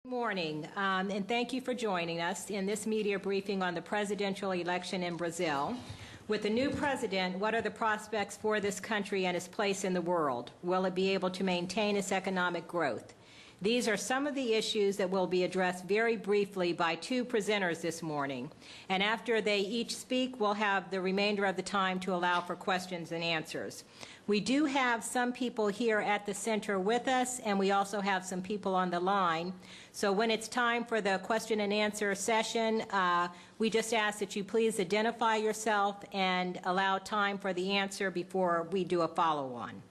Good morning, and thank you for joining us in this media briefing on the presidential election in Brazil. With the new president, what are the prospects for this country and its place in the world? Will it be able to maintain its economic growth? These are some of the issues that will be addressed very briefly by two presenters this morning. And after they each speak, we'll have the remainder of the time to allow for questions and answers. We do have some people here at the center with us, and we also have some people on the line. So when it's time for the question and answer session, we just ask that you please identify yourself and allow time for the answer before we do a follow-on.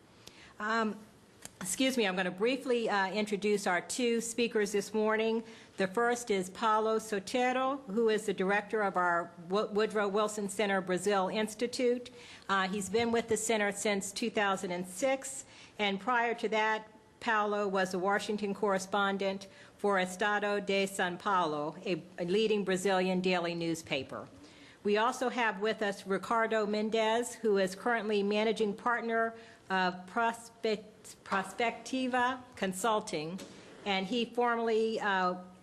Excuse me, I'm going to briefly introduce our two speakers this morning. The first is Paulo Sotero, who is the director of our Woodrow Wilson Center Brazil Institute. He's been with the center since 2006, and prior to that, Paulo was a Washington correspondent for Estado de São Paulo, a leading Brazilian daily newspaper. We also have with us Ricardo Mendez, who is currently managing partner of Prospectiva Consulting, and he formerly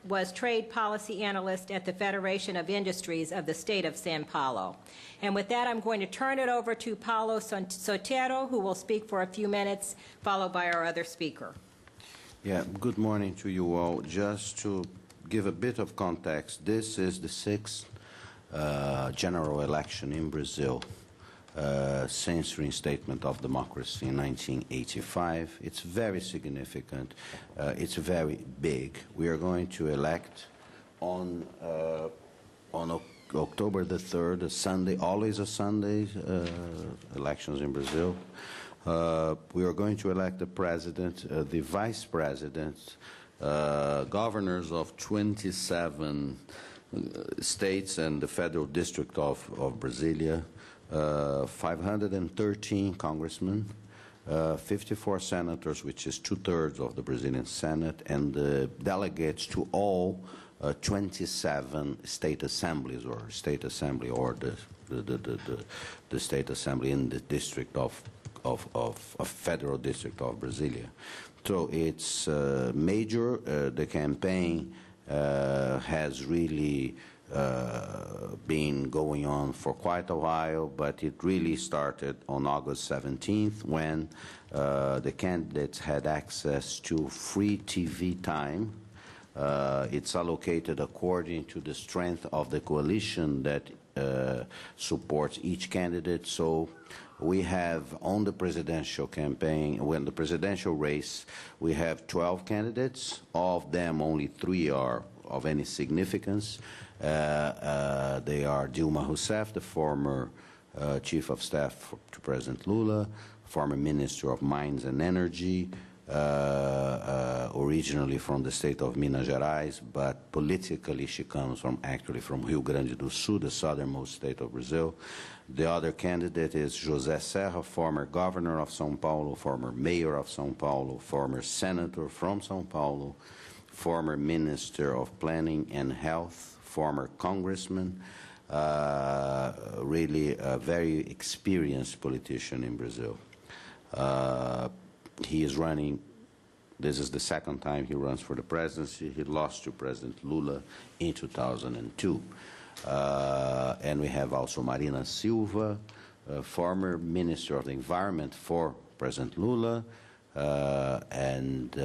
was trade policy analyst at the Federation of Industries of the state of São Paulo. And with that, I'm going to turn it over to Paulo Sotero, who will speak for a few minutes, followed by our other speaker. Yeah, good morning to you all. Just to give a bit of context, this is the sixth general election in Brazil since reinstatement of democracy in 1985. It's very significant. It's very big. We are going to elect on October the 3rd, a Sunday, always a Sunday, elections in Brazil. We are going to elect the president, the vice president, governors of 27 states and the federal district of Brasilia, 513 congressmen, 54 senators, which is 2/3 of the Brazilian Senate, and the delegates to all 27 state assemblies or state assembly or the state assembly in the district of federal district of Brasilia. So it's major. The campaign has really been going on for quite a while, but it really started on August 17th when the candidates had access to free TV time. It's allocated according to the strength of the coalition that supports each candidate. So we have on the presidential campaign, when the presidential race, we have 12 candidates. Of them, only 3 are of any significance. They are Dilma Rousseff, the former chief of staff to President Lula, former minister of Mines and Energy, originally from the state of Minas Gerais, but politically she comes actually from Rio Grande do Sul, the southernmost state of Brazil. The other candidate is José Serra, former governor of São Paulo, former mayor of São Paulo, former senator from São Paulo, former minister of planning and health, former congressman, really a very experienced politician in Brazil. He is running, this is the second time he runs for the presidency. He lost to President Lula in 2002. And we have also Marina Silva, former Minister of the Environment for President Lula, and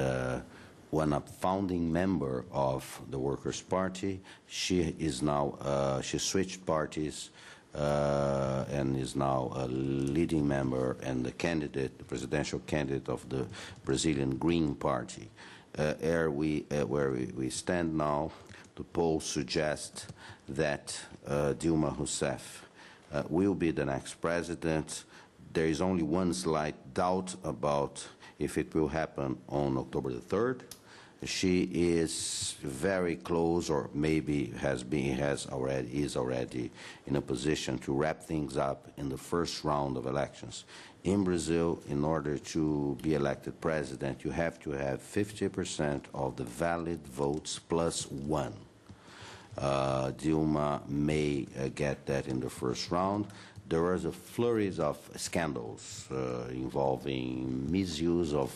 one a founding member of the Workers' Party. She is now, she switched parties and is now a leading member and the candidate, the presidential candidate of the Brazilian Green Party. Where we stand now, the polls suggest that Dilma Rousseff will be the next president. There is only one slight doubt about if it will happen on October the 3rd. She is very close, or maybe is already in a position to wrap things up in the first round of elections. In Brazil, in order to be elected president, you have to have 50% of the valid votes plus 1. Dilma may get that in the first round. There was a flurry of scandals involving misuse of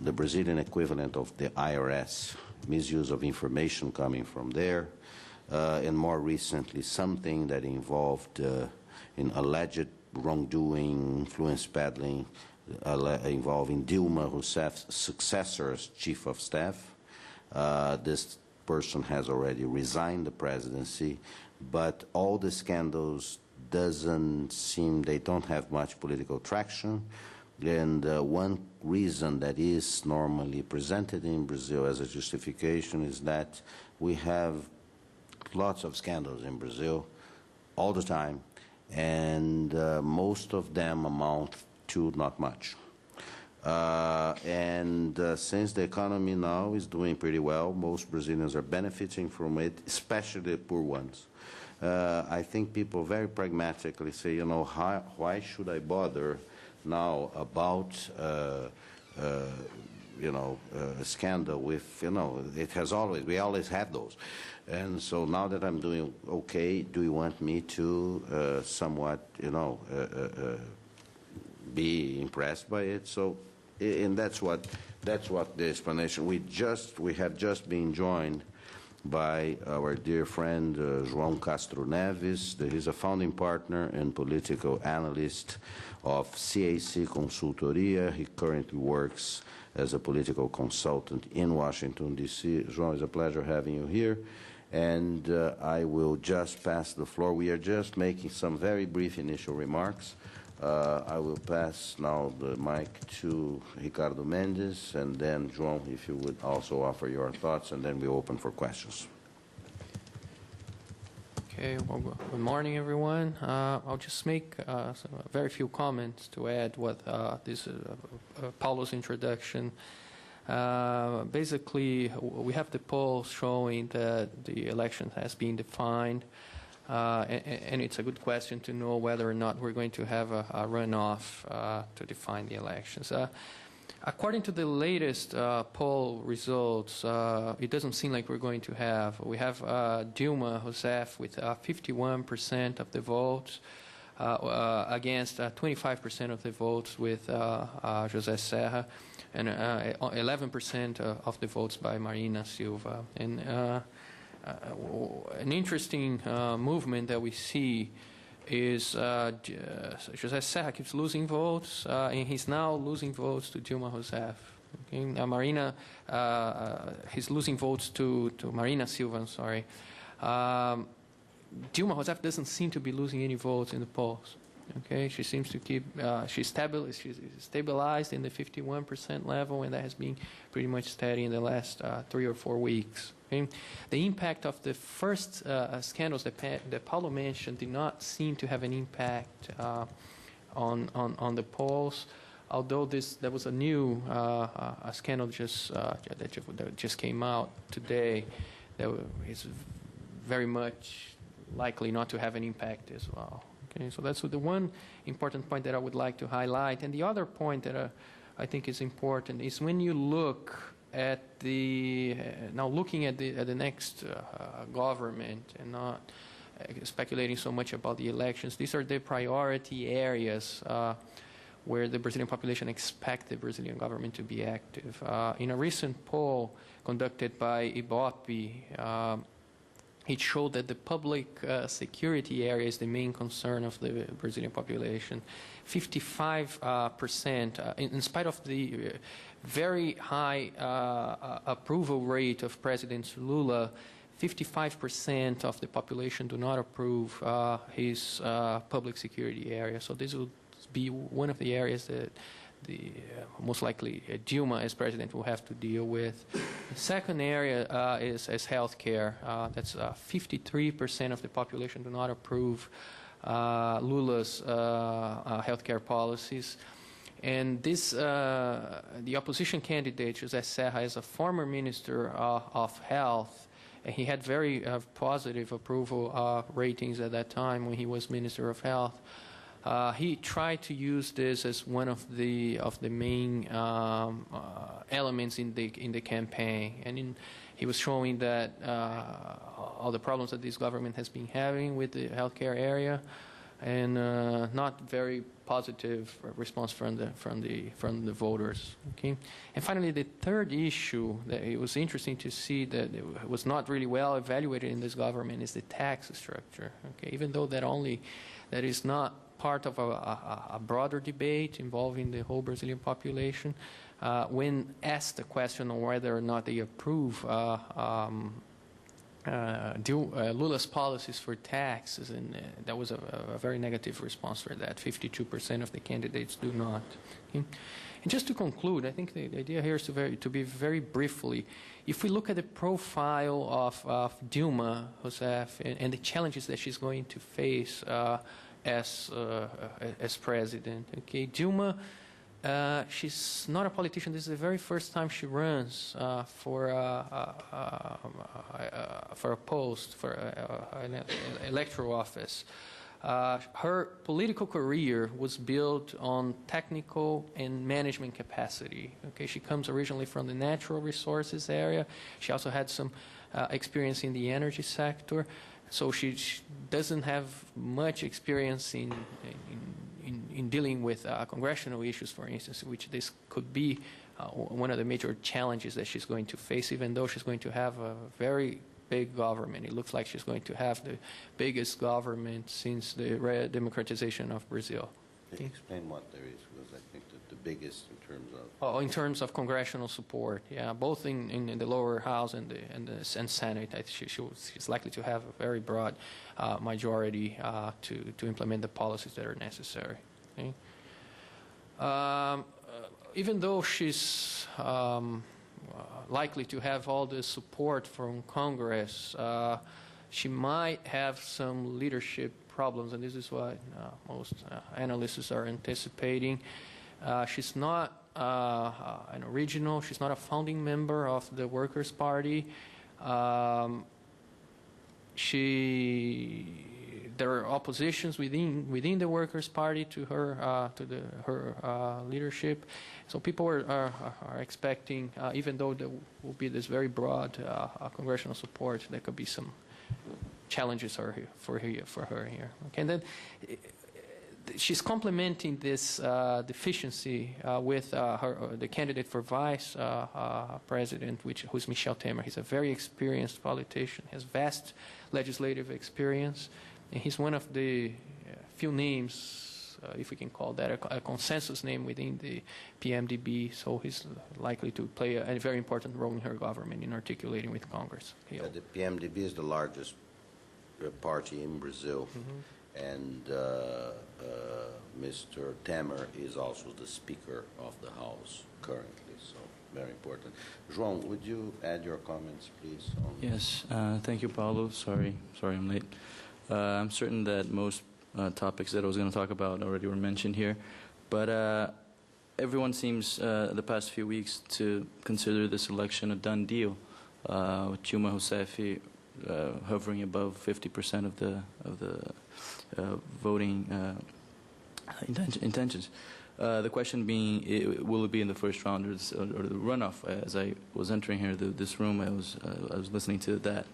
the Brazilian equivalent of the IRS, misuse of information coming from there, and more recently something that involved in alleged wrongdoing, influence peddling, involving Dilma Rousseff's successor's chief of staff. This person has already resigned the presidency, but all the scandals doesn't seem, they don't have much political traction. And one reason that is normally presented in Brazil as a justification is that we have lots of scandals in Brazil all the time, and most of them amount to not much. Since the economy now is doing pretty well, most Brazilians are benefiting from it, especially the poor ones. I think people very pragmatically say, you know, why should I bother now about, you know, a scandal with, you know, it has always, we always had those. And so now that I'm doing okay, do you want me to somewhat, you know, be impressed by it? So, and that's what the explanation. We have just been joined by our dear friend João Castro Neves. He's a founding partner and political analyst of CAC Consultoria. He currently works as a political consultant in Washington, D.C. João, it's a pleasure having you here. And I will just pass the floor. We are just making some very brief initial remarks. I will pass now the mic to Ricardo Mendes, and then, João, if you would also offer your thoughts, and then we'll open for questions. Okay, well, good morning, everyone. I'll just make very few comments to add what this Paulo's introduction. Basically, we have the polls showing that the election has been defined. And it's a good question to know whether or not we're going to have a runoff to define the elections. According to the latest poll results, it doesn't seem like we're going to have. We have Dilma Rousseff with 51% of the votes against 25% of the votes with José Serra, and 11% of the votes by Marina Silva. And an interesting movement that we see is José Serra keeps losing votes, and he's now losing votes to Dilma Rousseff. Okay? Marina, he's losing votes to Marina Silva, I'm sorry. Dilma Rousseff doesn't seem to be losing any votes in the polls. Okay, she seems to keep, she's stabilized in the 51% level, and that has been pretty much steady in the last 3 or 4 weeks. Okay? The impact of the first scandals that Paulo mentioned did not seem to have an impact on the polls, although there was a new scandal that just came out today that is very much likely not to have an impact as well. Okay, so that's the one important point that I would like to highlight. And the other point that I think is important is when you look at looking at the next government and not speculating so much about the elections, these are the priority areas where the Brazilian population expect the Brazilian government to be active. In a recent poll conducted by Ibope, it showed that the public security area is the main concern of the Brazilian population. 55%, in spite of the very high approval rate of President Lula, 55% of the population do not approve his public security area. So this will be one of the areas that most likely Dilma as president will have to deal with. The second area is healthcare. That's 53% of the population do not approve Lula's healthcare policies. And this, the opposition candidate, José Serra, is a former minister of health. And he had very positive approval ratings at that time when he was Minister of Health. He tried to use this as one of the main elements in the campaign, and he was showing that all the problems that this government has been having with the healthcare area, and not very positive response from the voters. Okay, and finally, the third issue that it was interesting to see that it was not really well evaluated in this government is the tax structure. Okay, even though that is not part of a broader debate involving the whole Brazilian population. When asked the question on whether or not they approve Lula's policies for taxes, and that was a very negative response for that. 52% of the candidates do not. Okay? And just to conclude, I think the idea here is to be very briefly, if we look at the profile of Dilma Rousseff and the challenges that she's going to face as president, okay, Dilma. She's not a politician. This is the very first time she runs for a post, for an electoral office. Her political career was built on technical and management capacity. Okay, she comes originally from the natural resources area. She also had some experience in the energy sector. So she doesn't have much experience in dealing with congressional issues, for instance, which this could be one of the major challenges that she's going to face, even though she's going to have a very big government. It looks like she's going to have the biggest government since the democratization of Brazil. Can you explain what there is? Because I think that the biggest in terms of... Oh, in terms of congressional support, yeah, both in the lower house and the Senate, she's likely to have a very broad majority to implement the policies that are necessary. Okay? Even though she's likely to have all the support from Congress, she might have some leadership problems, and this is what most analysts are anticipating. She's not an original. She's not a founding member of the Workers' Party. There are oppositions within the Workers' Party to her her leadership. So people are expecting, even though there will be this very broad congressional support, there could be some challenges for her here. Okay, and then she's complementing this deficiency with the candidate for vice president, who's Michel Temer. He's a very experienced politician, has vast legislative experience, and he's one of the few names, if we can call that a consensus name within the PMDB, so he's likely to play a very important role in her government in articulating with Congress. Yeah, the PMDB is the largest party in Brazil, and Mr. Temer is also the Speaker of the House currently, so very important. João, would you add your comments, please? Yes, thank you, Paulo. Sorry I'm late. I'm certain that most topics that I was going to talk about already were mentioned here, but everyone seems the past few weeks to consider this election a done deal, with Dilma Rousseff hovering above 50% of the voting intentions. The question being, will it be in the first round or the runoff? As I was entering here, this room, I was listening to that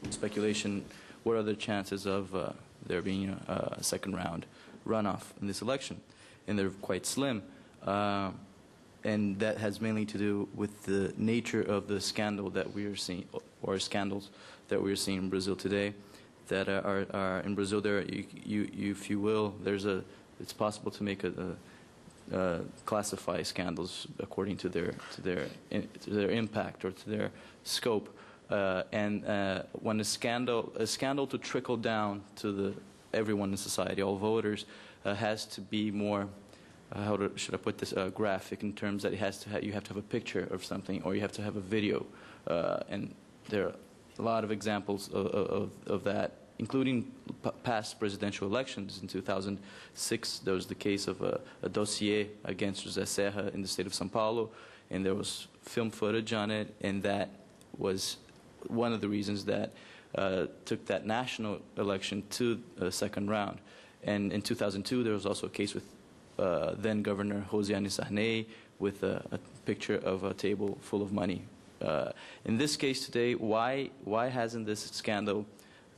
speculation. What are the chances of there being a second round runoff in this election? And they're quite slim. And that has mainly to do with the nature of the scandal that we are seeing, or scandals that we are seeing in Brazil today. That are in Brazil, there, if you will, it's possible to make classify scandals according to their impact or to their scope. And when a scandal to trickle down to everyone in society, all voters, has to be more. Should I put this graphic in terms that you have to have a picture of something, or you have to have a video, and there are a lot of examples of that, including past presidential elections. In 2006, there was the case of a dossier against José Serra in the state of São Paulo, and there was film footage on it, and that was one of the reasons that took that national election to the second round. And in 2002, there was also a case with then Governor Josiane Sarney with a picture of a table full of money. In this case today, why hasn't this scandal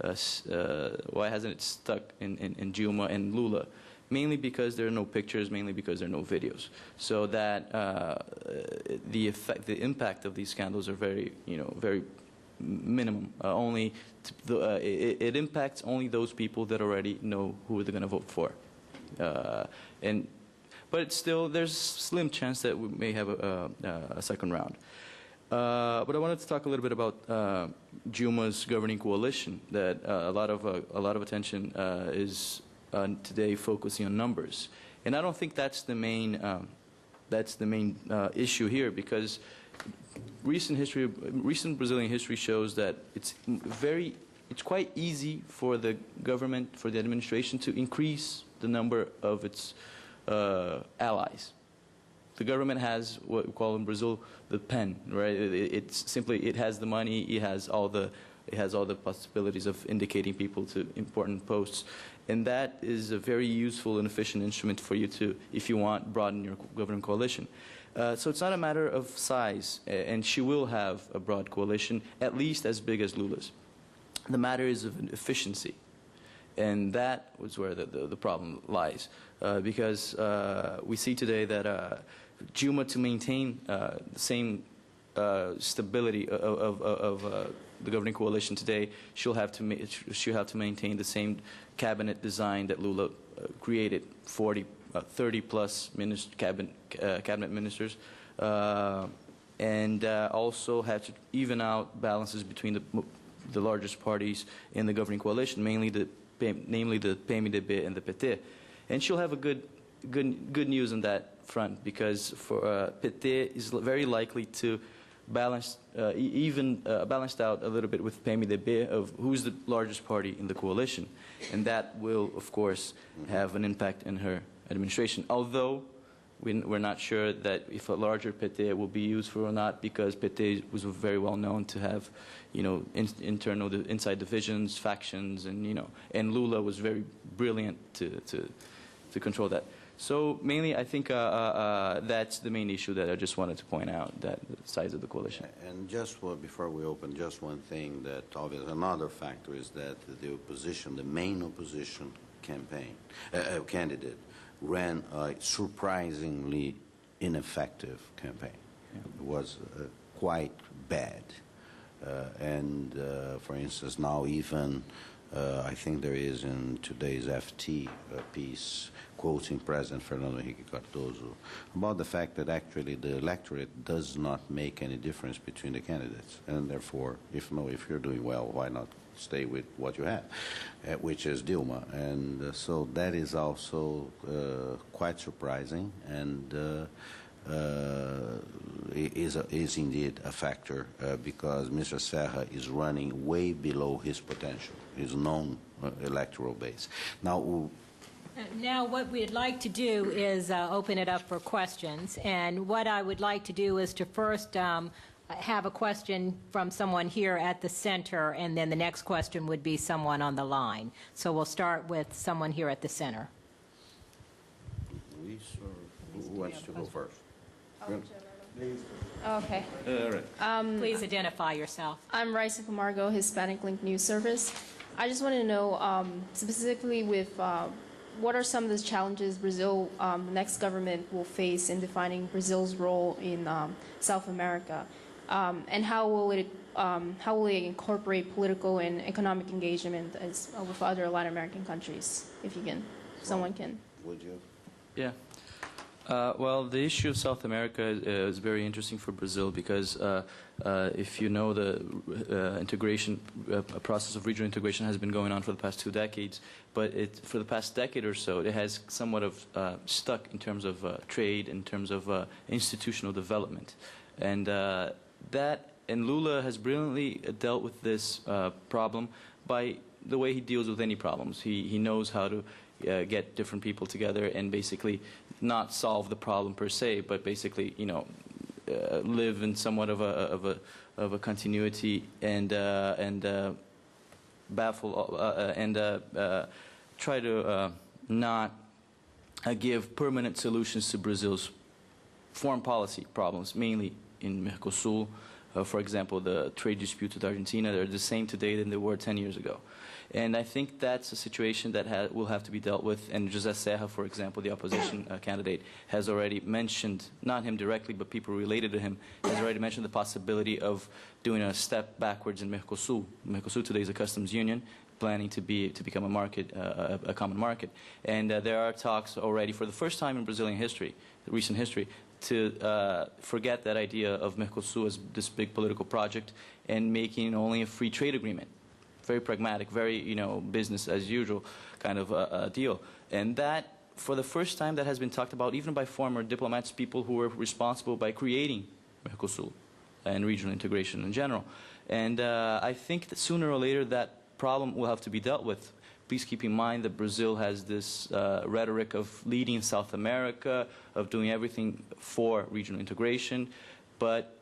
it stuck in Dilma and Lula? Mainly because there are no pictures, mainly because there are no videos. So that the impact of these scandals are very minimum. It impacts only those people that already know who they're going to vote for. But still, there's slim chance that we may have a second round. But I wanted to talk a little bit about Dilma's governing coalition. That a lot of attention is today focusing on numbers, and I don't think that's the main issue here, because recent Brazilian history shows that it's quite easy for the government, for the administration, to increase the number of its allies. The government has what we call in Brazil the pen, right? It has the money, it has all the possibilities of indicating people to important posts, and that is a very useful and efficient instrument for you to, if you want, broaden your governing coalition. So it's not a matter of size, and she will have a broad coalition, at least as big as Lula's. The matter is of efficiency, and that was where the problem lies, because we see today that Dilma, to maintain the same stability of the governing coalition today, she'll have to maintain the same cabinet design that Lula created, 30-plus cabinet ministers, and also have to even out balances between the largest parties in the governing coalition, namely the PMDB and the PT. And she'll have a good news on that front, because for PT is very likely to balance balanced out a little bit with PMDB of who's the largest party in the coalition, and that will, of course, have an impact in her administration. Although we're not sure that if a larger PT will be used for or not, because PT was very well known to have, inside divisions, factions, and Lula was very brilliant to control that. So mainly, I think that's the main issue that I just wanted to point out, that the size of the coalition. And just before we open, just one thing that obviously another factor is that the opposition, the main opposition candidate, ran a surprisingly ineffective campaign. Yeah. It was quite bad. For instance, now even I think there is in today's FT piece quoting President Fernando Henrique Cardoso about the fact that actually the electorate does not make any difference between the candidates, and therefore, if you're doing well, why not stay with what you have, which is Dilma. And so that is also quite surprising, and is indeed a factor, because Mr. Serra is running way below his potential, his known electoral base. Now, what we'd like to do is open it up for questions, and what I would like to do is to first have a question from someone here at the center, and then the next question would be someone on the line. So we'll start with someone here at the center. Who wants to go first? Okay. Please identify yourself. I'm Raisa Camargo, Hispanic Link News Service. I just want to know specifically with what are some of the challenges Brazil, the next government will face in defining Brazil's role in South America, and how will it incorporate political and economic engagement as with other Latin American countries? If you can, someone can. Would you? Yeah. Well, the issue of South America is very interesting for Brazil, because if you know, the integration process of regional integration has been going on for the past 2 decades, but for the past decade or so, it has somewhat of stuck in terms of trade, in terms of institutional development, and Lula has brilliantly dealt with this problem by the way he deals with any problems. He knows how to get different people together and basically not solve the problem per se, but basically, live in somewhat of a continuity and baffle and try to not give permanent solutions to Brazil's foreign policy problems, mainly in Mercosul, For example, the trade disputes with Argentina, they're the same today than they were 10 years ago. And I think that's a situation that will have to be dealt with. And José Serra, for example, the opposition candidate, has already mentioned, not him directly, but people related to him, has already mentioned the possibility of doing a step backwards in Mercosur. Mercosur today is a customs union, planning to become a market, a common market. And there are talks already for the first time in Brazilian history, recent history, to forget that idea of Mercosur as this big political project and making only a free trade agreement. Very pragmatic, very, business as usual kind of a deal. And that, for the first time, that has been talked about even by former diplomats, people who were responsible by creating Mercosur and regional integration in general. And I think that sooner or later that problem will have to be dealt with. Please keep in mind that Brazil has this rhetoric of leading South America, of doing everything for regional integration, but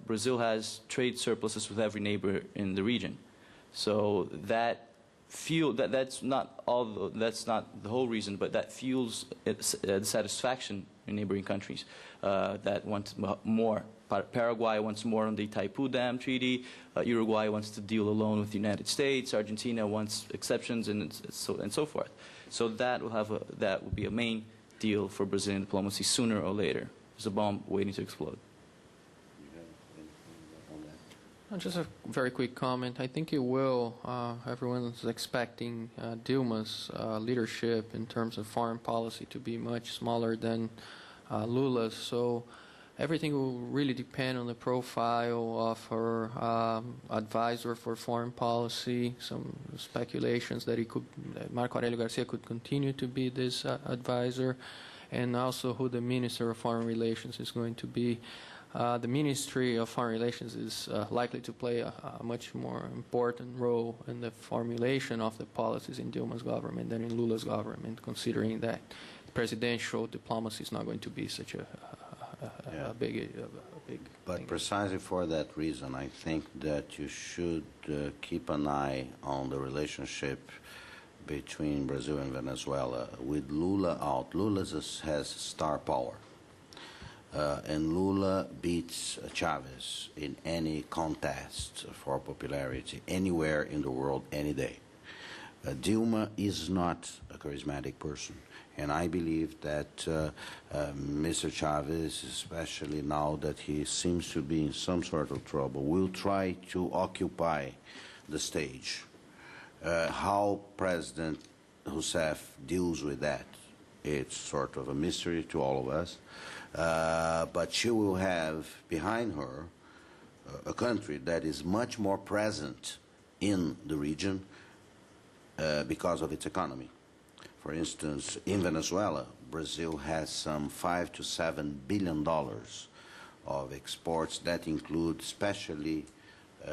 Brazil has trade surpluses with every neighbor in the region. So that's not the whole reason, but that fuels satisfaction in neighboring countries that want more. Paraguay wants more on the Itaipu Dam Treaty. Uruguay wants to deal alone with the United States. Argentina wants exceptions, and so forth. So that will be a main deal for Brazilian diplomacy sooner or later. There's a bomb waiting to explode. Just a very quick comment. I think it will. Everyone's expecting Dilma's leadership in terms of foreign policy to be much smaller than Lula's. So everything will really depend on the profile of her advisor for foreign policy. Some speculations that Marco Aurelio Garcia could continue to be this advisor, and also who the Minister of Foreign Relations is going to be. The Ministry of Foreign Relations is likely to play a much more important role in the formulation of the policies in Dilma's government than in Lula's government, considering that presidential diplomacy is not going to be such a big But thing. precisely for that reason, I think that you should keep an eye on the relationship between Brazil and Venezuela. With Lula out, Lula has star power. And Lula beats Chavez in any contest for popularity anywhere in the world, any day. Dilma is not a charismatic person, and I believe that Mr. Chavez, especially now that he seems to be in some sort of trouble, will try to occupy the stage. How President Rousseff deals with that, it's sort of a mystery to all of us. But she will have behind her a country that is much more present in the region because of its economy. For instance, in Venezuela, Brazil has some $5 to $7 billion of exports that include especially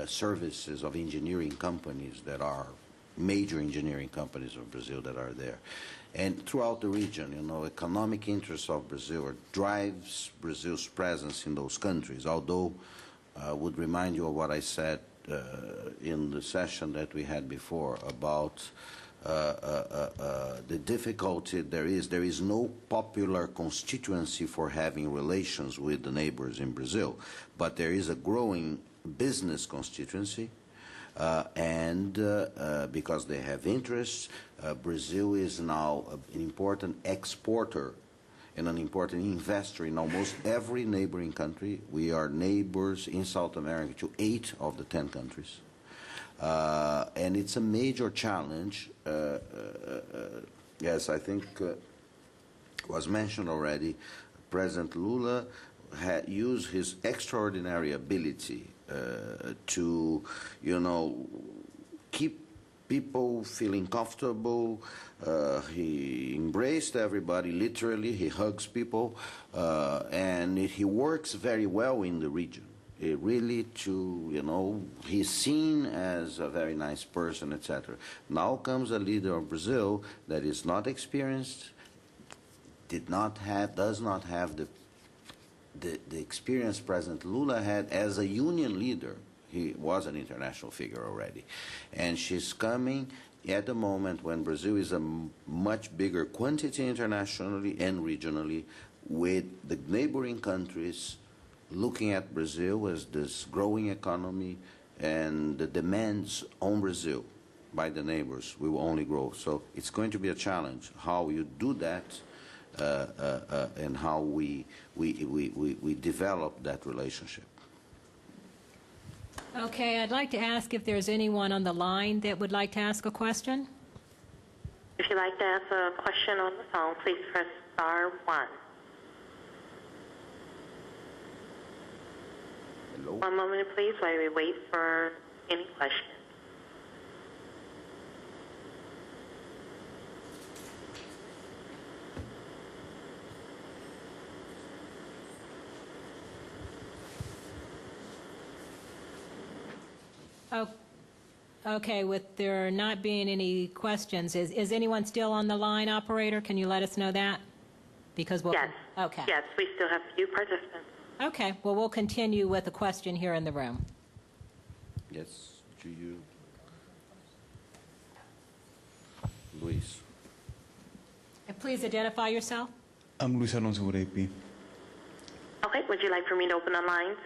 services of engineering companies that are major engineering companies of Brazil that are there. And throughout the region, economic interests of Brazil drives Brazil's presence in those countries, although I would remind you of what I said in the session that we had before about the difficulty there is. There is no popular constituency for having relations with the neighbors in Brazil, but there is a growing business constituency. And because they have interests, Brazil is now an important exporter and an important investor in almost every neighboring country. We are neighbors in South America to 8 of the 10 countries. And it's a major challenge. Yes, I think was mentioned already. President Lula had used his extraordinary ability to, keep people feeling comfortable. He embraced everybody, literally. He hugs people, and he works very well in the region. Really he's seen as a very nice person, etc. Now comes a leader of Brazil that is not experienced, does not have the experience President Lula had as a union leader. He was an international figure already. And she's coming at the moment when Brazil is a much bigger quantity internationally and regionally, with the neighboring countries looking at Brazil as this growing economy, and the demands on Brazil by the neighbors will only grow. So it's going to be a challenge how you do that and how we develop that relationship. Okay, I'd like to ask if there's anyone on the line that would like to ask a question. If you'd like to ask a question on the phone, please press star 1. Hello? One moment, please, while we wait for any questions. Oh, okay, with there not being any questions, is anyone still on the line, operator? Can you let us know that? Because we'll... Yes. Okay. Yes, we still have a few participants. Okay, well, we'll continue with the question here in the room. Yes, to you. Luis. And please identify yourself. I'm Luis Alonso Urepi. Okay, would you like for me to open the lines?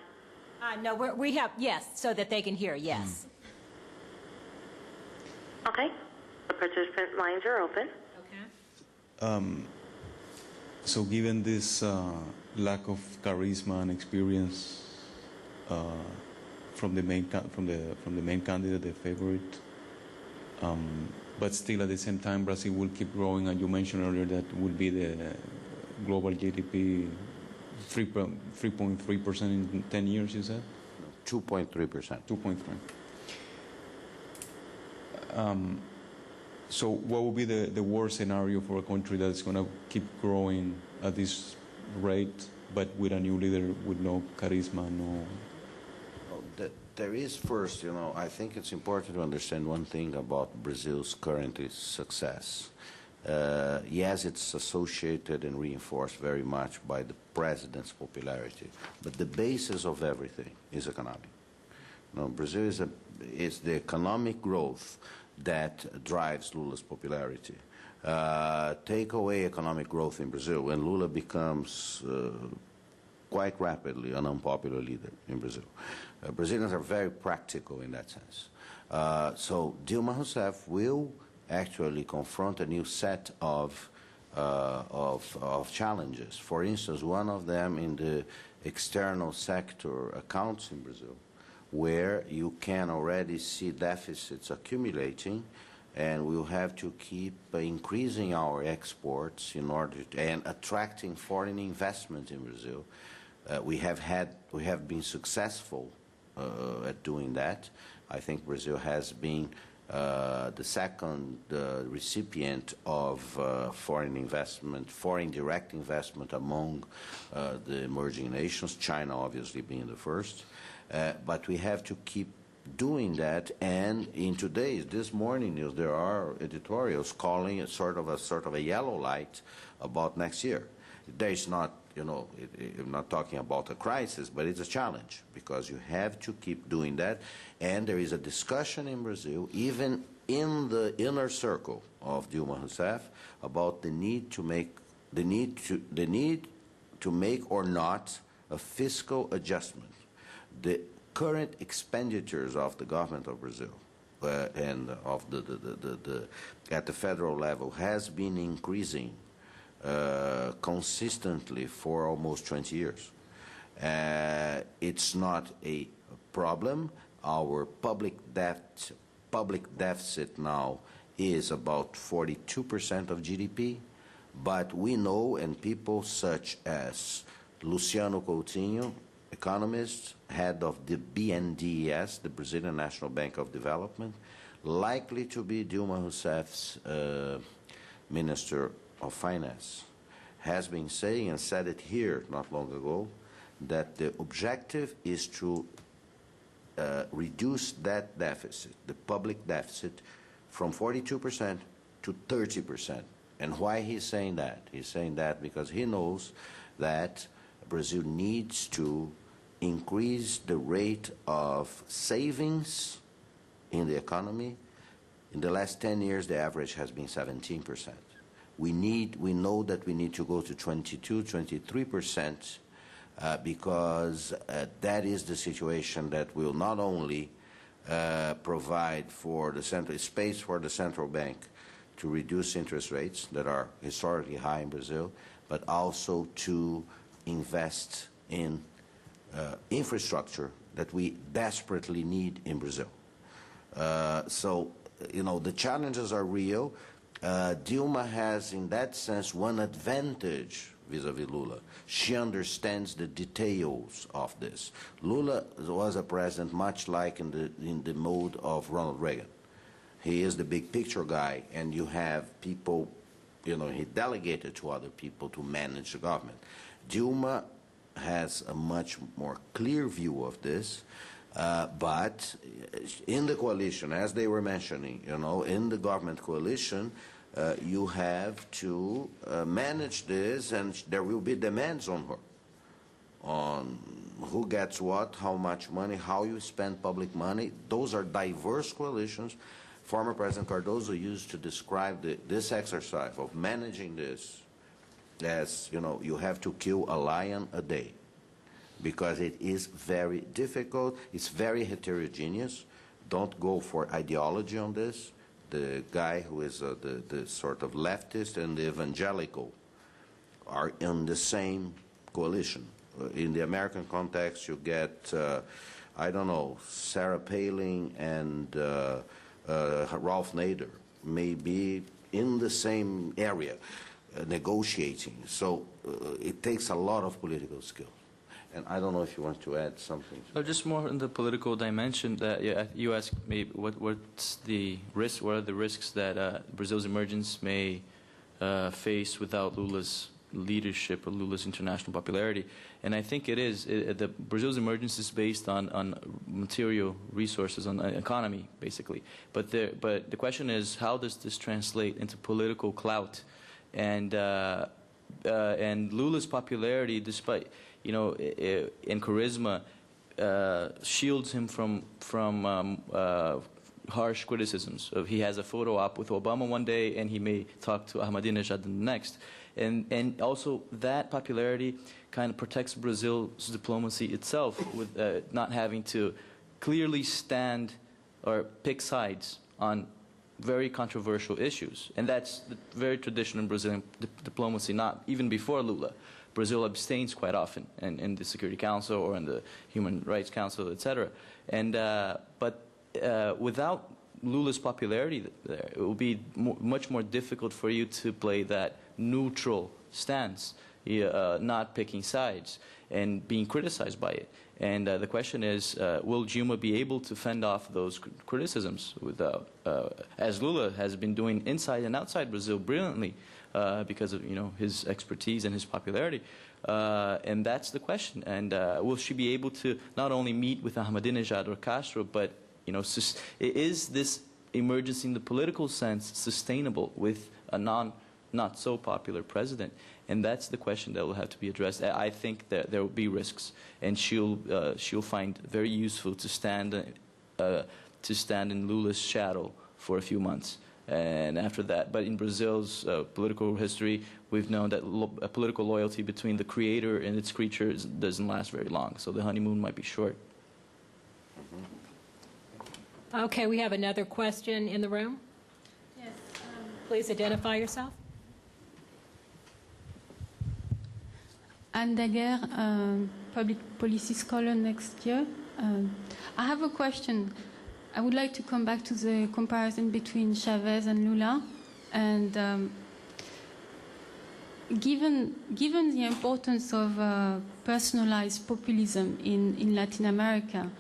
No, we have, yes, so that they can hear, yes. Okay, the participant lines are open. Okay. So given this lack of charisma and experience from the main candidate, the favorite, but still at the same time Brazil will keep growing, and you mentioned earlier that would be the global GDP 3.3% in 10 years, you said? 2.3%. 2.3. So what would be the worst scenario for a country that's going to keep growing at this rate, but with a new leader with no charisma, no... Well, there is first, I think it's important to understand one thing about Brazil's current success. Yes, it's associated and reinforced very much by the president's popularity, but the basis of everything is economic. Brazil is the economic growth that drives Lula's popularity. Take away economic growth in Brazil, and Lula becomes quite rapidly an unpopular leader in Brazil. Brazilians are very practical in that sense. So Dilma Rousseff will actually confront a new set of challenges. For instance, one of them in the external sector accounts in Brazil, where you can already see deficits accumulating, and we'll have to keep increasing our exports in order to, and attracting foreign investment in Brazil. We have been successful at doing that. I think Brazil has been the second recipient of foreign investment, foreign direct investment among the emerging nations, China obviously being the first. But we have to keep doing that, and in this morning news, there are editorials calling it sort of a yellow light about next year. There is not, I'm not talking about a crisis, but it's a challenge, because you have to keep doing that, and there is a discussion in Brazil, even in the inner circle of Dilma Rousseff, about the need to make or not a fiscal adjustment. The current expenditures of the government of Brazil and of at the federal level has been increasing consistently for almost 20 years. It's not a problem. Our public deficit now is about 42% of GDP, but we know, and people such as Luciano Coutinho, economist, head of the BNDES, the Brazilian National Bank of Development, likely to be Dilma Rousseff's Minister of Finance, has been saying, and said it here not long ago, that the objective is to reduce that deficit, the public deficit, from 42% to 30%. And why he's saying that? He's saying that because he knows that Brazil needs to increase the rate of savings in the economy. In the last 10 years, the average has been 17%. We know that we need to go to 22, 23% because that is the situation that will not only provide for the space for the central bank to reduce interest rates that are historically high in Brazil, but also to invest in infrastructure that we desperately need in Brazil. So, you know, the challenges are real. Dilma has, in that sense, one advantage vis-a-vis Lula. She understands the details of this. Lula was a president much like in the mode of Ronald Reagan. He is the big picture guy, and you have people, you know, he delegated to other people to manage the government. Dilma has a much more clear view of this, but in the coalition, as they were mentioning, you know, in the government coalition, you have to manage this, and there will be demands on her, on who gets what, how much money, how you spend public money. Those are diverse coalitions. Former President Cardoso used to describe this exercise of managing this as, you know, you have to kill a lion a day, because it is very difficult. It's very heterogeneous. Don't go for ideology on this. The guy who is the sort of leftist and the evangelical are in the same coalition. In the American context, you get, I don't know, Sarah Palin and Ralph Nader may be in the same area negotiating. So it takes a lot of political skill. And I don't know if you want to add something. Just more in the political dimension. That you asked me what's the risk? What are the risks that Brazil's emergence may face without Lula's leadership or Lula's international popularity? And I think it is. Brazil's emergence is based on material resources, on economy, basically. But the question is, how does this translate into political clout? And Lula's popularity, despite, you know, and charisma, shields him from harsh criticisms. He has a photo op with Obama one day, and he may talk to Ahmadinejad the next. And also that popularity kind of protects Brazil's diplomacy itself, with not having to clearly stand or pick sides on very controversial issues. And that's very traditional in Brazilian diplomacy, not even before Lula. Brazil abstains quite often in the Security Council or in the Human Rights Council, etc. And but without Lula's popularity there, it will be much more difficult for you to play that neutral stance, not picking sides and being criticized by it. And the question is, will Dilma be able to fend off those criticisms without, as Lula has been doing inside and outside Brazil brilliantly, because of, you know, his expertise and his popularity, and that's the question. And will she be able to not only meet with Ahmadinejad or Castro, but, you know, is this emergence in the political sense sustainable with a not so popular president? And that's the question that will have to be addressed. I think that there will be risks, and she'll find very useful to stand in Lula's shadow for a few months. And after that, but in Brazil's political history, we've known that political loyalty between the creator and its creature doesn't last very long. So the honeymoon might be short. Okay, we have another question in the room. Yes. Please identify yourself. Anne Daguerre, public policy scholar next year. I have a question. I would like to come back to the comparison between Chavez and Lula. And given the importance of personalized populism in Latin America,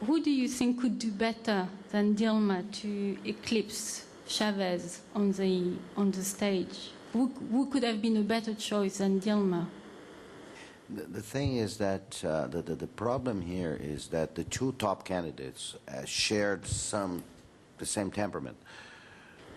who do you think could do better than Dilma to eclipse Chavez on the stage? Who could have been a better choice than Dilma? The thing is that the problem here is that the two top candidates shared the same temperament.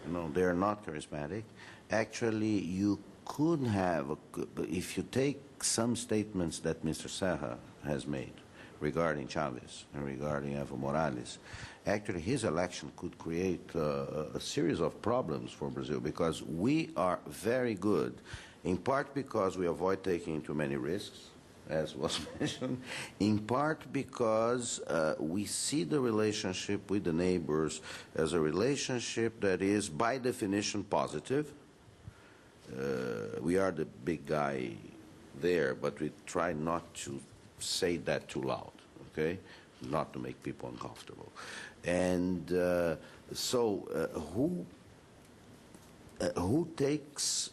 You know, they're not charismatic. Actually, you could have, if you take some statements that Mr. Serra has made regarding Chavez and regarding Evo Morales, actually his election could create a series of problems for Brazil, because we are very good in part because we avoid taking too many risks, as was mentioned, in part because we see the relationship with the neighbors as a relationship that is, by definition, positive. We are the big guy there, but we try not to say that too loud, okay? Not to make people uncomfortable. And who takes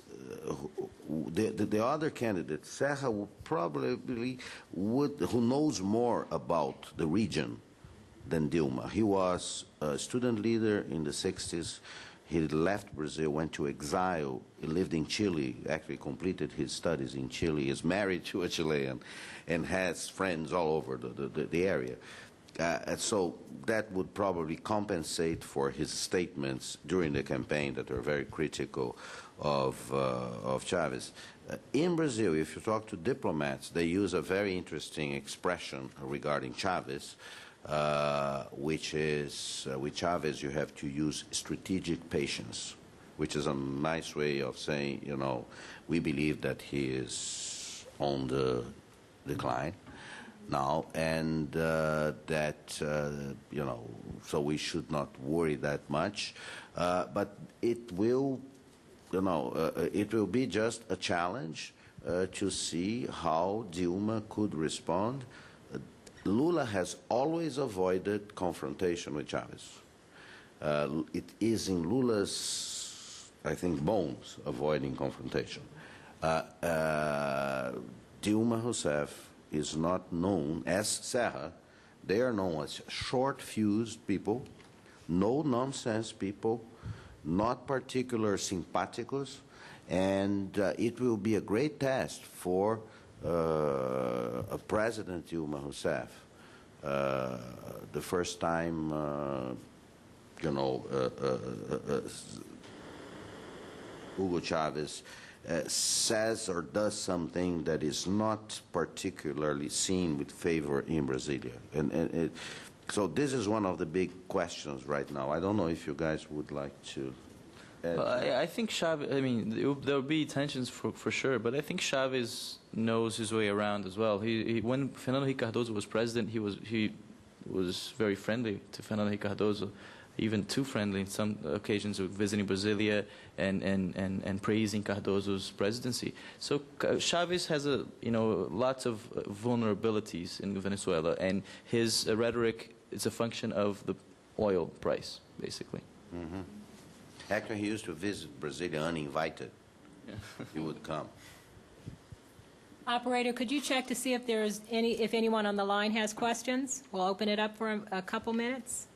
the other candidate? Serra who knows more about the region than Dilma. He was a student leader in the 60s. He left Brazil, went to exile. He lived in Chile, actually completed his studies in Chile, is married to a Chilean, and has friends all over the area. So that would probably compensate for his statements during the campaign that are very critical of Chavez. In Brazil, if you talk to diplomats, they use a very interesting expression regarding Chavez, which is, with Chavez, you have to use strategic patience, which is a nice way of saying, you know, we believe that he is on the decline now, and that, you know, so we should not worry that much. But it will, you know, it will be just a challenge to see how Dilma could respond. Lula has always avoided confrontation with Chavez. It is in Lula's, I think, bones, avoiding confrontation. Dilma Rousseff is not known as Serra. They are known as short-fused people, no-nonsense people, not particular simpaticos, and it will be a great test for a President Dilma Rousseff. The first time, you know, Hugo Chavez says or does something that is not particularly seen with favor in Brasilia. So this is one of the big questions right now. I don't know if you guys would like to add. Well, I think Chavez, I mean, there will be tensions for sure, but I think Chavez knows his way around as well. When Fernando Henrique Cardoso was president, he was very friendly to Fernando Henrique Cardoso, even too friendly in some occasions, visiting Brasilia and praising Cardoso's presidency. So Chavez has lots of vulnerabilities in Venezuela, and his rhetoric is a function of the oil price, basically. Mm-hmm. Actually, he used to visit Brasilia uninvited. Yeah. He would come. Operator, could you check to see if if anyone on the line has questions? We'll open it up for a couple minutes.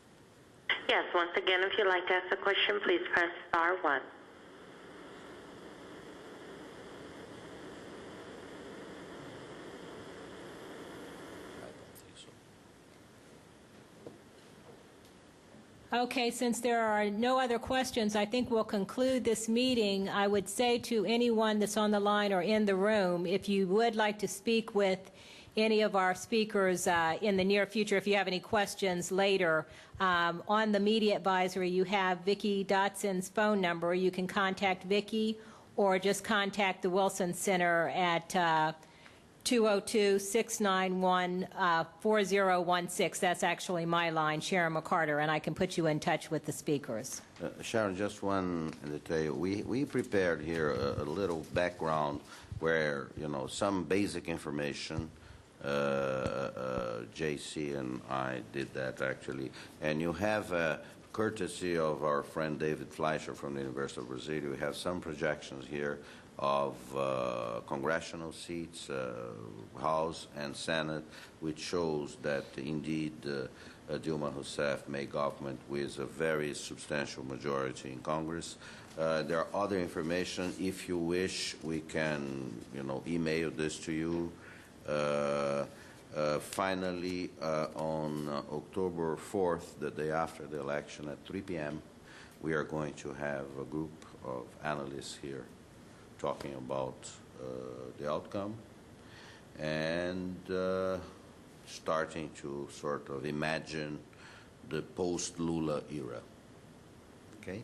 Yes, once again, if you'd like to ask a question, please press star 1. Okay, since there are no other questions, I think we'll conclude this meeting. I would say to anyone that's on the line or in the room, if you would like to speak with any of our speakers in the near future, if you have any questions later, on the media advisory, you have Vicki Dotson's phone number. You can contact Vicki or just contact the Wilson Center at 202-691-4016. That's actually my line, Sharon McCarter, and I can put you in touch with the speakers. Sharon, just one detail. We prepared here a little background where, some basic information. JC and I did that, actually. And you have courtesy of our friend David Fleischer from the University of Brasilia. We have some projections here of congressional seats, House and Senate, which shows that indeed Dilma Rousseff made government with a very substantial majority in Congress. There are other information. If you wish, we can, email this to you. Finally, on October 4th, the day after the election at 3 p.m., we are going to have a group of analysts here talking about the outcome and starting to sort of imagine the post-Lula era. Okay?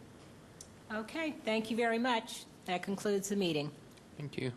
Okay, thank you very much. That concludes the meeting. Thank you.